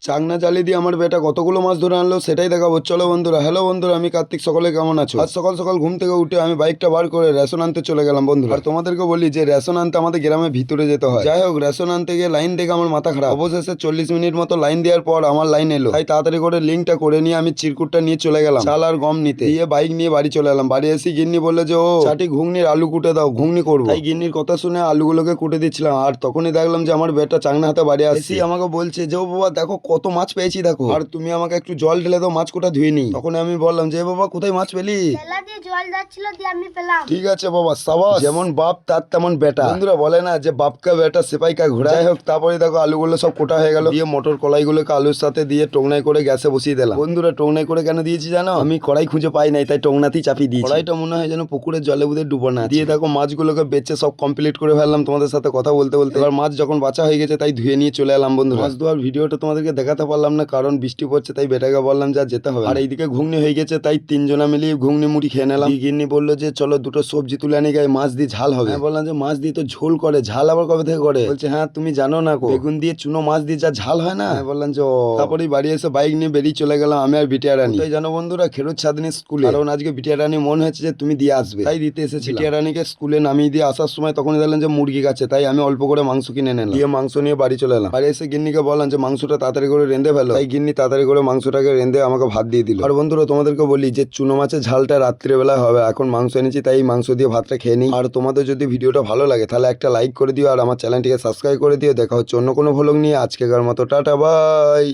চাকনা জালি দিয়ে আমার বেটা কতগুলো মাছ ধরে আনলো সেটাই দেখাবো। চলো বন্ধুরা। হ্যালো বন্ধুরা, আমি কার্তিক। সকলে কেমন আছো? আজ সকাল সকাল ঘুম থেকে উঠে আমি বাইকটা বার করে রেশন আনতে চলে গেলাম বন্ধুরা। আর তোমাদেরকে বলি যে রেশন আনতে আমাদের গ্রামের ভিতরে যেতে হয়। যাই হোক, রেশন আনতে গিয়ে লাইন দেখে আমার মাথা খারাপ। অবশেষে 40 মিনিট মতো লাইন দেওয়ার পর আমার লাইন এলো। তাই তাড়াতাড়ি করে লিঙ্কটা করে নিয়ে আমি চিরকুটটা নিয়ে চলে গেলাম চাল আর গম নিতে। দিয়ে বাইক নিয়ে বাড়ি চলে এলাম। বাড়ি এসে গিন্নি বললে যে ও চাটি ঘুগনির আলু কুটে দাও, ঘুগনি করবো। তাই গিন্নির কথা শুনে আলুগুলোকে কুটে দিচ্ছিলাম। আর তখনই দেখলাম যে আমার বেটা চাকনা হাতে বাড়ি আসছে। আমাকে বলছে যে ও বাবা দেখো কত মাছ পেয়েছি দেখো, আর তুমি আমাকে একটু জল ঢেলে দাও, মাছ কোটা ধুয়ে নি। তখন আমি বললাম যে বাবা কোথায় মাছ পেলি? বেলা দিয়ে জল যাচ্ছিল দিয়ে আমি পেলাম। ঠিক আছে বাবা, সাবাস। যেমন বাপ তার তেমন বেটা। বন্ধুরা বলে না যে বাপ কা বেটা সিপাই কা ঘোড়া। যাই হোক, তারপরে দেখো আলুগুলো সব কোটা হয়ে গেল। দিয়ে মটর কলাইগুলোকে আলুর সাথে দিয়ে টোংনাই করে গ্যাসে বসিয়ে দিলাম। বন্ধুরা টোংনাই করে কেন দিয়েছি জানো? আমি কড়াই খুঁজে পাই নাই, তাই টোংনাতেই চাপিয়ে দিয়েছি। কড়াইটা মনে হয় যেন পুকুরের জলে বুঝে ডুবো না। দিয়ে দেখো মাছগুলোকে বেচে সব কমপ্লিট করে ফেললাম তোমাদের সাথে কথা বলতে বলতে। এবার মাছ যখন বাঁচা হয়ে গেছে তাই ধুয়ে নিয়ে চলে এলাম বন্ধু। মাছ ধোয়ার ভিডিওটা তোমাদেরকে দেখাতে পারলাম না, কারণ বৃষ্টি পড়ছে, তাই বেটাকে বললাম যা যেতে হবে। আর এইদিকে ঘুগনি হয়ে গেছে, তাই তিনজনা মিলিয়ে ঘুগনি মুড়ি খেয়ে নিলাম। গিন্নি বললো যে চলো দুটো সবজি তুলে আনি গায়ে, মাছ দিয়ে ঝাল হবে। আমি বললাম যে মাছ দিয়ে তো ঝোল করে, ঝাল আবার কবে থেকে করে? বলছে হ্যাঁ তুমি জানো না, বেগুন দিয়ে চুনো মাছ দিয়ে যা ঝাল হয় না। আমি বললাম যে তারপরে বাড়ি এসে বাইক নিয়ে বেরিয়ে চলে গেলাম আমি আর বিটিয়া রানী। তাই জানো বন্ধুরা, খেরুদ ছাদনি স্কুলে, কারণ আজকে বিটিয়া রানী মন হয়েছে যে তুমি দিয়ে আসবে, তাই দিতে এসেছি। বিটিয়া রানীকে স্কুলে নামিয়ে দিয়ে আসার সময় তখন দেখলাম যে মুরগি গাছে, তাই আমি অল্প করে মাংস কিনে নিলাম। দিয়ে মাংস নিয়ে বাড়ি চলে এলাম। বাড়ি এসে গিন্নিকে বললাম যে মাংসটা তাড়াতাড়ি করে রেঁধে ফেলো। তাই গিন্নি তাড়াতাড়ি করে মাংসটাকে রেঁধে আমাকে ভাত দিয়ে দিল। আর বন্ধুরা তোমাদেরকে বলি যে চুনো মাছের ঝালটা রাত্রিবেলা হবে। এখন মাংস এনেছি, তাই মাংস দিয়ে ভাতটা খেয়ে নিই। আর তোমাদের যদি ভিডিওটা ভালো লাগে তাহলে একটা লাইক করে দিও, আর আমার চ্যানেলটিকে সাবস্ক্রাইব করে দিও। দেখা হচ্ছে অন্য কোনো ভ্লগ নিয়ে। আজকেকার মতো টাটা বাই।